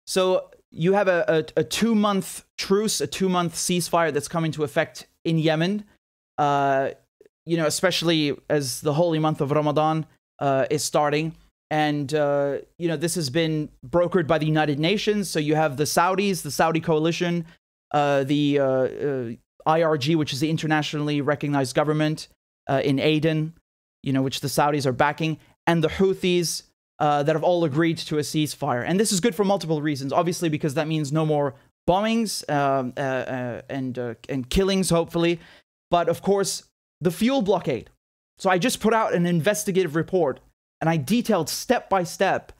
So you have a 2-month truce, a 2-month ceasefire that's coming to effect in Yemen. You know, especially as the holy month of Ramadan is starting. And, you know, this has been brokered by the United Nations. So you have the Saudis, the Saudi coalition, the IRG, which is the internationally recognized government in Aden, you know, which the Saudis are backing, and the Houthis that have all agreed to a ceasefire. And this is good for multiple reasons. Obviously, because that means no more bombings and killings, hopefully. But, of course, the fuel blockade. So I just put out an investigative report, and I detailed step by step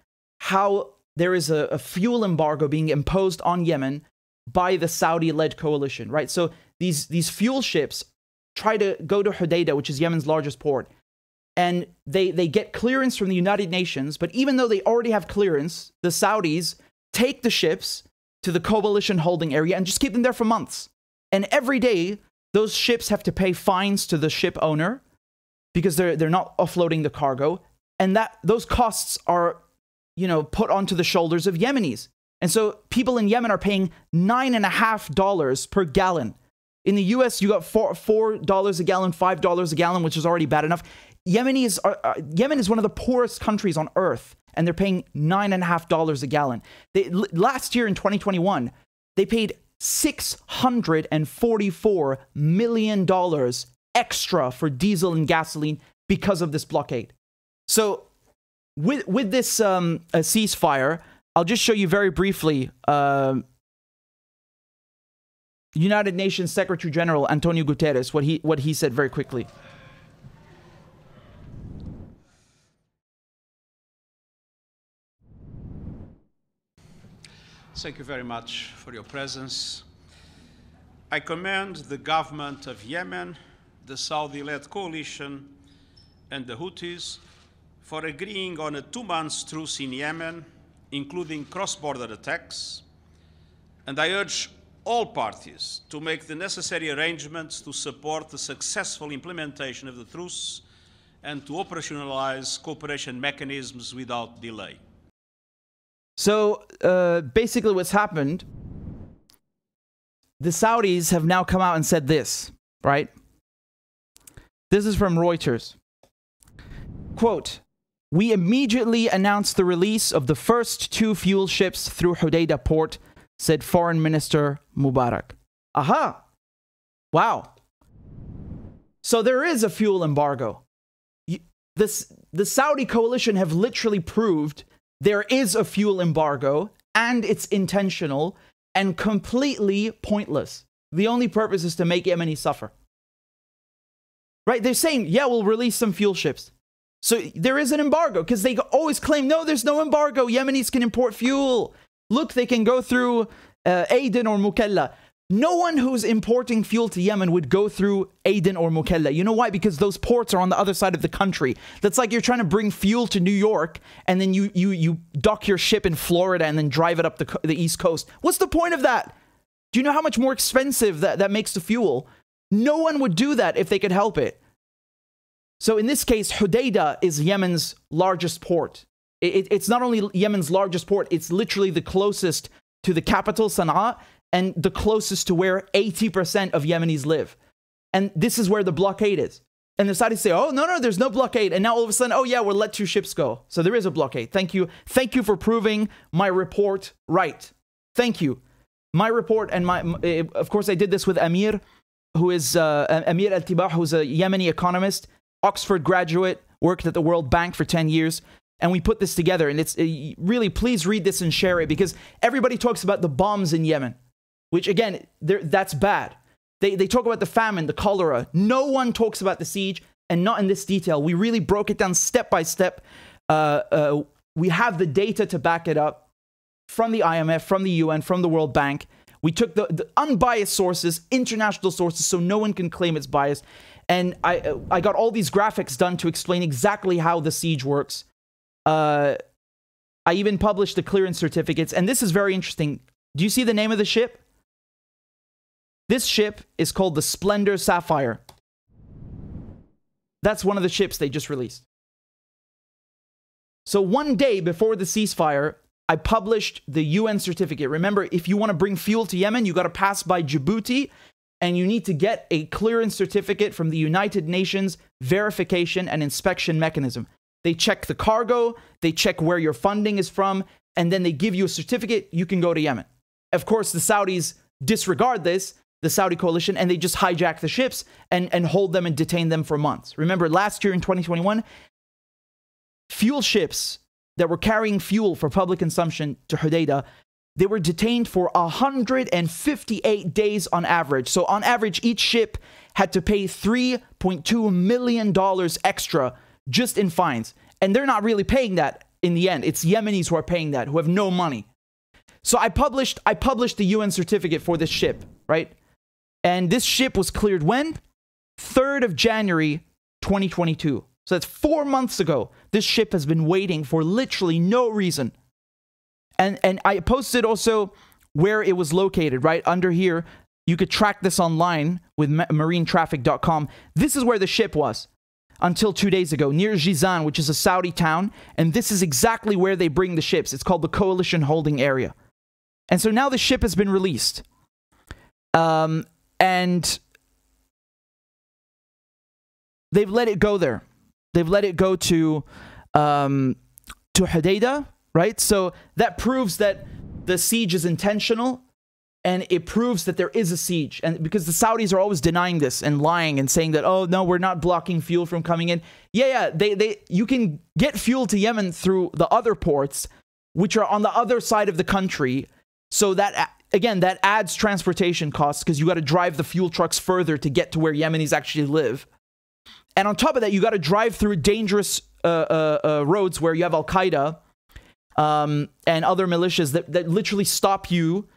how there is a fuel embargo being imposed on Yemen by the Saudi-led coalition, right? So these fuel ships try to go to Hudaida, which is Yemen's largest port, and they get clearance from the United Nations, but even though they already have clearance, the Saudis take the ships to the coalition holding area and just keep them there for months. And every day, those ships have to pay fines to the ship owner because they're not offloading the cargo. And those costs are, you know, put onto the shoulders of Yemenis. And so people in Yemen are paying $9.50 per gallon. In the US, you got $4 a gallon, $5 a gallon, which is already bad enough. Yemen is one of the poorest countries on earth, and they're paying $9.50 a gallon. Last year in 2021, they paid $644 million extra for diesel and gasoline because of this blockade. So with this ceasefire, I'll just show you very briefly United Nations Secretary General Antonio Guterres, what he said very quickly. Thank you very much for your presence. I commend the government of Yemen, the Saudi-led coalition, and the Houthis for agreeing on a 2-month truce in Yemen, including cross-border attacks, and I urge all parties to make the necessary arrangements to support the successful implementation of the truce and to operationalize cooperation mechanisms without delay. So basically what's happened, the Saudis have now come out and said this, right? This is from Reuters. Quote, "We immediately announced the release of the first 2 fuel ships through Hudaida port," said Foreign Minister Mubarak. Aha! Wow. So there is a fuel embargo. The Saudi coalition have literally proved there is a fuel embargo, and it's intentional and completely pointless. The only purpose is to make Yemenis suffer. Right? They're saying, yeah, we'll release some fuel ships. So there is an embargo, because they always claim, no, there's no embargo. Yemenis can import fuel. Look, they can go through Aden or Mukalla. No one who's importing fuel to Yemen would go through Aden or Mukalla. You know why? Because those ports are on the other side of the country. That's like you're trying to bring fuel to New York, and then you dock your ship in Florida and then drive it up the East Coast. What's the point of that? Do you know how much more expensive that makes the fuel? No one would do that if they could help it. So in this case, Hudaida is Yemen's largest port. It's not only Yemen's largest port, it's literally the closest to the capital, Sana'a, and the closest to where 80% of Yemenis live. And this is where the blockade is. And the Saudis say, oh, no, there's no blockade. And now all of a sudden, oh yeah, we'll let 2 ships go. So there is a blockade. Thank you. Thank you for proving my report right. Thank you. My report, and of course I did this with Amir, who is Amir Al-Tibah, who's a Yemeni economist, Oxford graduate, worked at the World Bank for 10 years. And we put this together, and it's really, please read this and share it, because everybody talks about the bombs in Yemen, which again, that's bad. They talk about the famine, the cholera. No one talks about the siege, and not in this detail. We really broke it down step by step. We have the data to back it up from the IMF, from the UN, from the World Bank. We took the unbiased sources, international sources, so no one can claim it's biased. And I got all these graphics done to explain exactly how the siege works. I even published the clearance certificates, and this is very interesting. Do you see the name of the ship? This ship is called the Splendor Sapphire. That's one of the ships they just released. So one day before the ceasefire, I published the UN certificate. Remember, if you want to bring fuel to Yemen, you got to pass by Djibouti, and you need to get a clearance certificate from the United Nations verification and inspection mechanism. They check the cargo, they check where your funding is from, and then they give you a certificate. You can go to Yemen. Of course, the Saudis disregard this, the Saudi coalition, and they just hijack the ships and hold them and detain them for months. Remember, last year in 2021, fuel ships that were carrying fuel for public consumption to Hudaida, they were detained for 158 days on average. So on average, each ship had to pay $3.2 million extra just in fines. And they're not really paying that in the end. It's Yemenis who are paying that, who have no money. So I published the UN certificate for this ship, right? And this ship was cleared when? 3rd of January, 2022. So that's 4 months ago. This ship has been waiting for literally no reason. And I posted also where it was located, right? Under here, you could track this online with marinetraffic.com. This is where the ship was until 2 days ago, near Jizan, which is a Saudi town. And this is exactly where they bring the ships. It's called the Coalition Holding Area. And so now the ship has been released. And they've let it go there. They've let it go to Hudaida, right? So that proves that the siege is intentional, and it proves that there is a siege. And because the Saudis are always denying this and lying and saying that, oh no, we're not blocking fuel from coming in. Yeah, you can get fuel to Yemen through the other ports, which are on the other side of the country. So that, again, that adds transportation costs because you got to drive the fuel trucks further to get to where Yemenis actually live. And on top of that, you got to drive through dangerous roads where you have Al-Qaeda and other militias that literally stop you.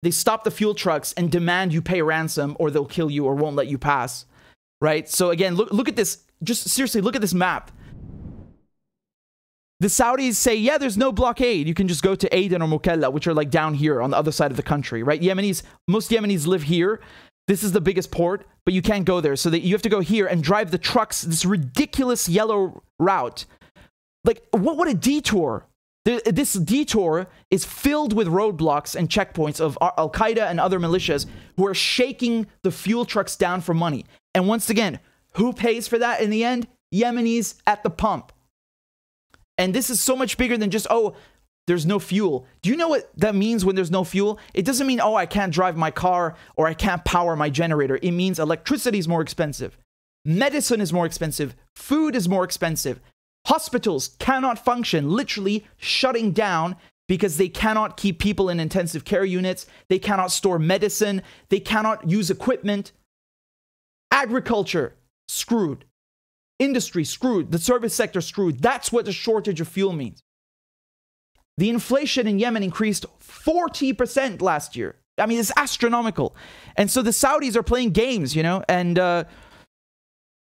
They stop the fuel trucks and demand you pay a ransom, or they'll kill you or won't let you pass, right? So again, look at this. Just seriously, look at this map. The Saudis say, yeah, there's no blockade. You can just go to Aden or Mukalla, which are like down here on the other side of the country, right? Most Yemenis live here. This is the biggest port, but you can't go there. So that you have to go here and drive the trucks, this ridiculous yellow route. Like, what a detour. This detour is filled with roadblocks and checkpoints of Al-Qaeda and other militias who are shaking the fuel trucks down for money. And once again, who pays for that in the end? Yemenis at the pump. And this is so much bigger than just, oh, there's no fuel. Do you know what that means when there's no fuel? It doesn't mean, oh, I can't drive my car or I can't power my generator. It means electricity is more expensive. Medicine is more expensive. Food is more expensive. Hospitals cannot function, literally shutting down because they cannot keep people in intensive care units. They cannot store medicine. They cannot use equipment. Agriculture, screwed. Industry, screwed. The service sector, screwed. That's what the shortage of fuel means. The inflation in Yemen increased 40% last year. I mean, it's astronomical. And so the Saudis are playing games, you know, and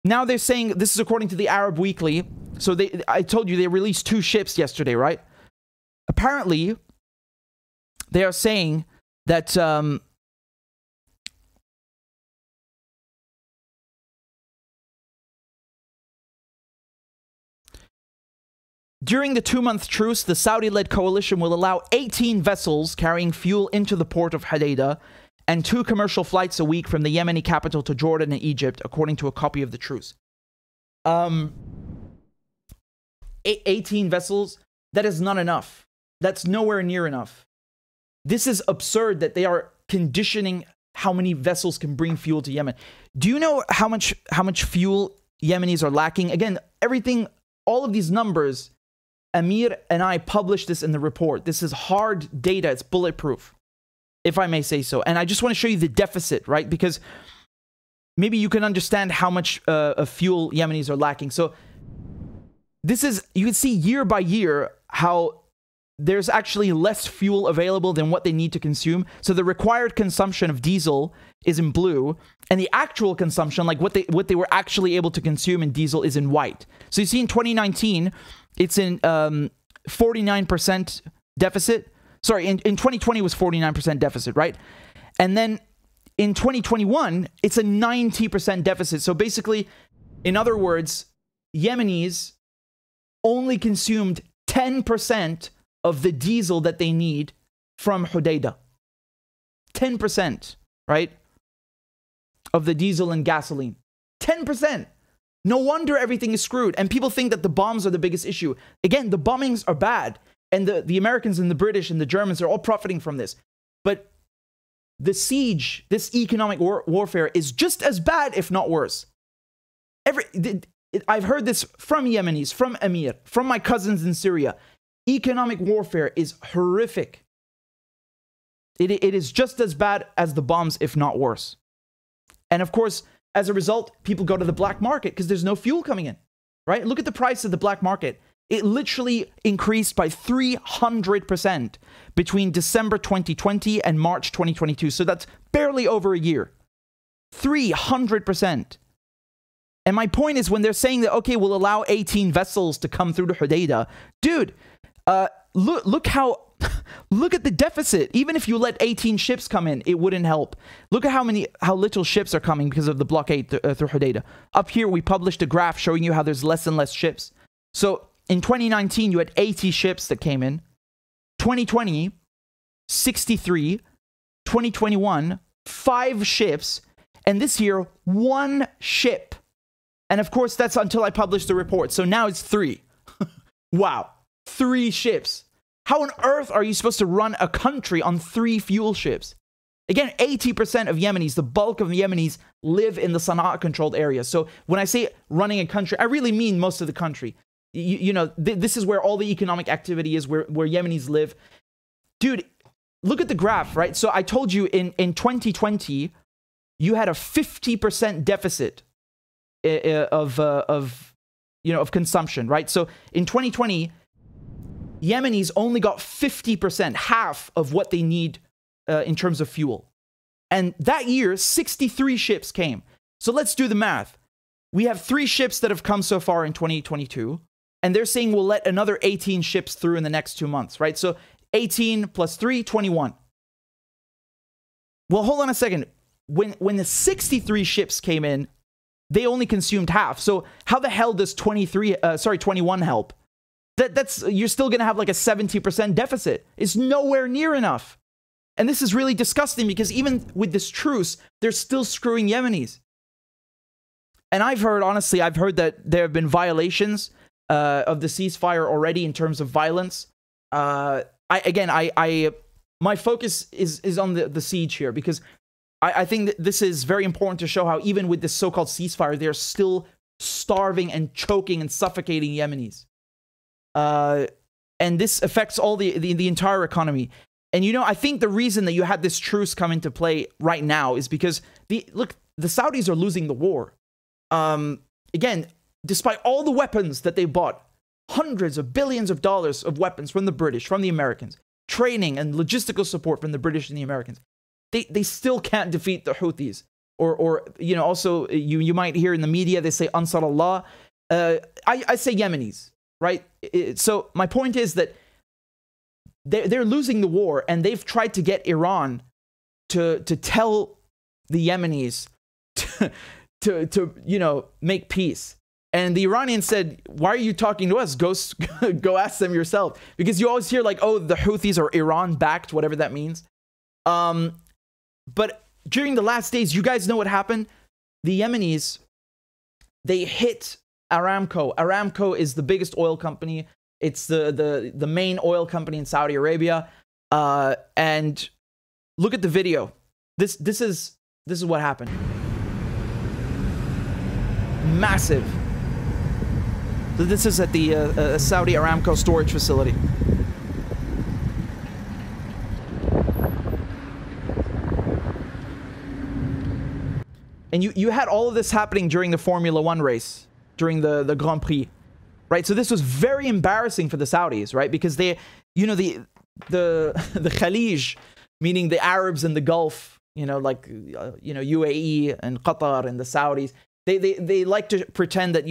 now they're saying, this is according to the Arab Weekly. So I told you they released 2 ships yesterday, right? Apparently, they are saying that during the 2-month truce, the Saudi-led coalition will allow 18 vessels carrying fuel into the port of Hudaida and 2 commercial flights a week from the Yemeni capital to Jordan and Egypt, according to a copy of the truce. 18 vessels, that is not enough. That's nowhere near enough. This is absurd that they are conditioning how many vessels can bring fuel to Yemen. Do you know how much fuel Yemenis are lacking? Again, all of these numbers, Amir and I published this in the report. This is hard data. It's bulletproof, if I may say so. And I just want to show you the deficit, right? Because maybe you can understand how much fuel Yemenis are lacking. So this is, you can see year by year how there's actually less fuel available than what they need to consume. So the required consumption of diesel is in blue, and the actual consumption, like what they were actually able to consume in diesel, is in white. So you see in 2019, it's in 49% deficit. Sorry, in 2020 it was 49% deficit, right? And then in 2021, it's a 90% deficit. So basically, in other words, Yemenis only consumed 10% of the diesel that they need from Hodeidah. 10%, right? Of the diesel and gasoline. 10%. No wonder everything is screwed. And people think that the bombs are the biggest issue. Again, the bombings are bad. And the Americans and the British and the Germans are all profiting from this. But the siege, this economic warfare, is just as bad, if not worse. I've heard this from Yemenis, from Amir, from my cousins in Syria. Economic warfare is horrific. It is just as bad as the bombs, if not worse. And of course, as a result, people go to the black market because there's no fuel coming in, right? Look at the price of the black market. It literally increased by 300% between December 2020 and March 2022. So that's barely over a year. 300%. And my point is, when they're saying that, okay, we'll allow 18 vessels to come through to Hodeidah, dude, look at the deficit. Even if you let 18 ships come in, it wouldn't help. Look at how little ships are coming because of the blockade through Hodeidah. Up here, we published a graph showing you how there's less and less ships. So in 2019, you had 80 ships that came in. 2020, 63. 2021, 5 ships. And this year, 1 ship. And of course, that's until I published the report. So now it's 3. Wow. 3 ships. How on earth are you supposed to run a country on 3 fuel ships? Again, 80% of Yemenis, the bulk of the Yemenis, live in the Sana'a-controlled area. So when I say running a country, I really mean most of the country. You know, this is where all the economic activity is, where Yemenis live. Dude, look at the graph, right? So I told you in 2020, you had a 50% deficit of consumption, right? So in 2020, Yemenis only got 50%, half of what they need in terms of fuel. And that year, 63 ships came. So let's do the math. We have 3 ships that have come so far in 2022, and they're saying we'll let another 18 ships through in the next 2 months, right? So 18 plus 3, 21. Well, hold on a second. When the 63 ships came in, they only consumed half. So how the hell does 21 help? You're still going to have like a 70% deficit. It's nowhere near enough. And this is really disgusting because even with this truce, they're still screwing Yemenis. And honestly, I've heard that there have been violations of the ceasefire already in terms of violence. My focus is on the siege here because I think that this is very important to show how even with this so-called ceasefire, they're still starving and choking and suffocating Yemenis. And this affects all the entire economy. And I think the reason that you had this truce come into play right now is because the Saudis are losing the war. Again, despite all the weapons that they bought, hundreds of billions of dollars of weapons from the British, from the Americans, training and logistical support from the British and the Americans, they still can't defeat the Houthis. Or also you might hear in the media, they say Ansar Allah. I say Yemenis, right? So my point is that they're losing the war, and they've tried to get Iran to tell the Yemenis to make peace. And the Iranians said, why are you talking to us? Go ask them yourself. Because you always hear like, oh, the Houthis are Iran-backed, whatever that means. But during the last days, you guys know what happened? The Yemenis, they hit Aramco. Aramco is the biggest oil company. It's the main oil company in Saudi Arabia. And look at the video. This is what happened. Massive. So this is at the Saudi Aramco storage facility. And you had all of this happening during the Formula 1 race, during the Grand Prix, right? So this was very embarrassing for the Saudis, right? Because they, the Khalij, meaning the Arabs in the Gulf, UAE and Qatar and the Saudis, they like to pretend that,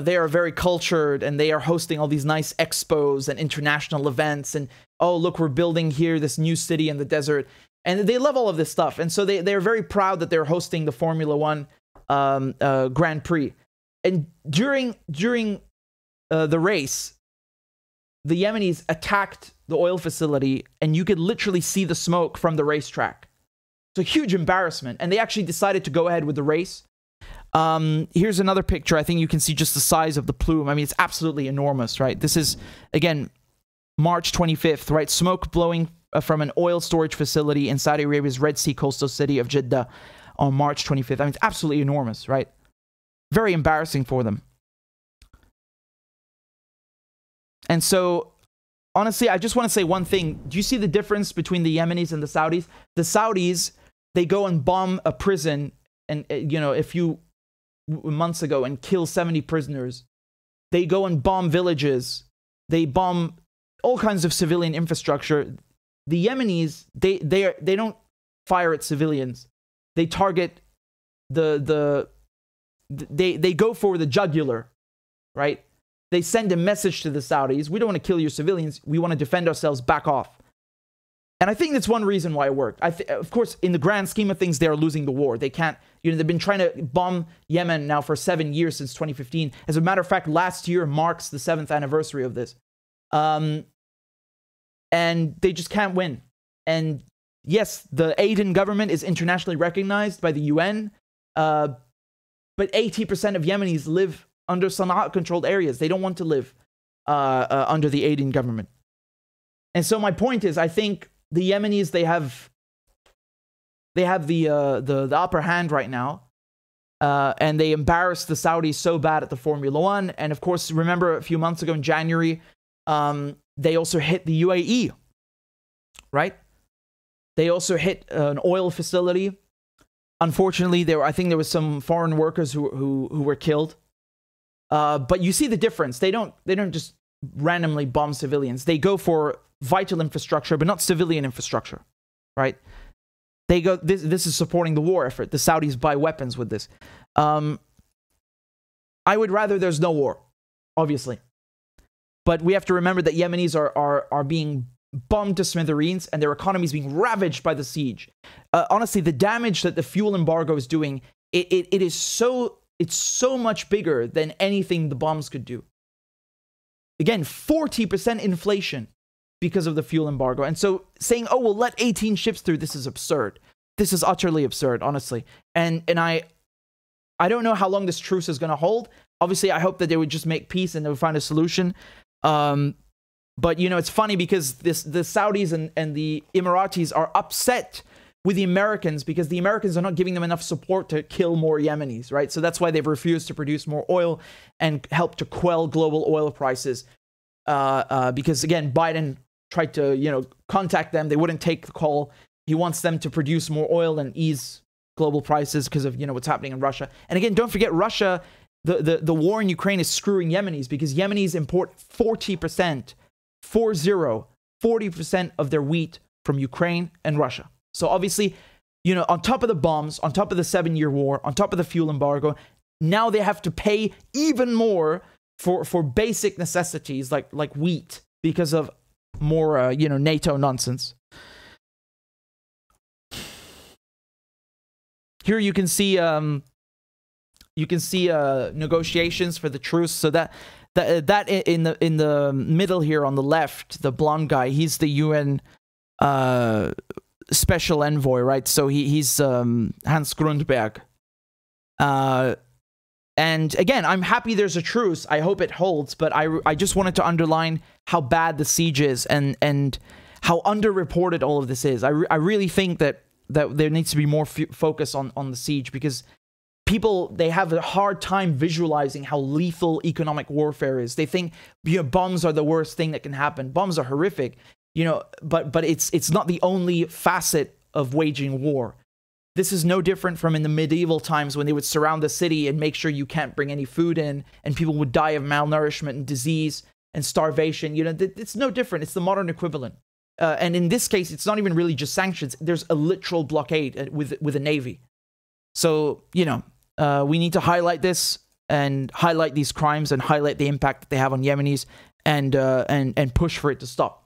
they are very cultured and they are hosting all these nice expos and international events. And, oh, look, we're building here this new city in the desert. And they love all of this stuff. And so they're very proud that they're hosting the Formula 1 Grand Prix. And during the race, the Yemenis attacked the oil facility, and you could literally see the smoke from the racetrack. It's a huge embarrassment, and they actually decided to go ahead with the race. Here's another picture. I think you can see just the size of the plume. I mean, it's absolutely enormous, right? This is, again, March 25th, right? Smoke blowing from an oil storage facility in Saudi Arabia's Red Sea coastal city of Jeddah on March 25th. I mean, it's absolutely enormous, right? Very embarrassing for them. And so, honestly, I just want to say one thing. Do you see the difference between the Yemenis and the Saudis? The Saudis, they go and bomb a prison, and you know, a few months ago, and kill 70 prisoners. They go and bomb villages. They bomb all kinds of civilian infrastructure. The Yemenis, they don't fire at civilians. They target they go for the jugular, right? They send a message to the Saudis. We don't want to kill your civilians. We want to defend ourselves. Back off. And I think that's one reason why it worked. Of course, in the grand scheme of things, they're losing the war. They can't, you know, they've been trying to bomb Yemen now for 7 years, since 2015. As a matter of fact, last year marks the 7th anniversary of this. And they just can't win. And yes, the Aden government is internationally recognized by the UN. But 80% of Yemenis live under Sana'a-controlled areas. They don't want to live under the Aden government. And so my point is, I think the Yemenis, they have the upper hand right now, and they embarrassed the Saudis so bad at the Formula One. And of course, remember a few months ago in January, they also hit the UAE, right? They also hit an oil facility. Unfortunately, I think there was some foreign workers who were killed. But you see the difference. They don't just randomly bomb civilians. They go for vital infrastructure, but not civilian infrastructure, right? They go. This is supporting the war effort. The Saudis buy weapons with this. I would rather there's no war, obviously, but we have to remember that Yemenis are being bombed to smithereens, and their economy is being ravaged by the siege. Honestly, the damage that the fuel embargo is doing, it's so much bigger than anything the bombs could do. Again, 40% inflation because of the fuel embargo. And so saying, oh, we'll let 18 ships through, this is absurd. This is utterly absurd, honestly. And I don't know how long this truce is going to hold. Obviously, I hope that they would just make peace and they would find a solution. But, you know, it's funny because the Saudis and the Emiratis are upset with the Americans because the Americans are not giving them enough support to kill more Yemenis, right? So that's why they've refused to produce more oil and help to quell global oil prices. Because, again, Biden tried to, you know, contact them. They wouldn't take the call. He wants them to produce more oil and ease global prices because of, you know, what's happening in Russia. And again, don't forget, Russia, the war in Ukraine is screwing Yemenis because Yemenis import 40% of their wheat from Ukraine and Russia. So obviously, you know, on top of the bombs, on top of the 7-year war, on top of the fuel embargo, now they have to pay even more for basic necessities like wheat because of more, you know, NATO nonsense. Here you can see negotiations for the truce. So that in the middle here on the left, the blonde guy, he's the UN special envoy, right? So he's Hans Grundberg. And again, I'm happy there's a truce. I hope it holds, but I just wanted to underline how bad the siege is and how underreported all of this is. I really think that there needs to be more focus on the siege because people, they have a hard time visualizing how lethal economic warfare is. They think, you know, bombs are the worst thing that can happen. Bombs are horrific, you know, but it's not the only facet of waging war. This is no different from in the medieval times when they would surround the city and make sure you can't bring any food in, and people would die of malnourishment and disease and starvation. You know, it's no different. It's the modern equivalent. And in this case, it's not even really just sanctions. There's a literal blockade with a navy. So, you know, we need to highlight this and highlight these crimes and highlight the impact that they have on Yemenis and push for it to stop.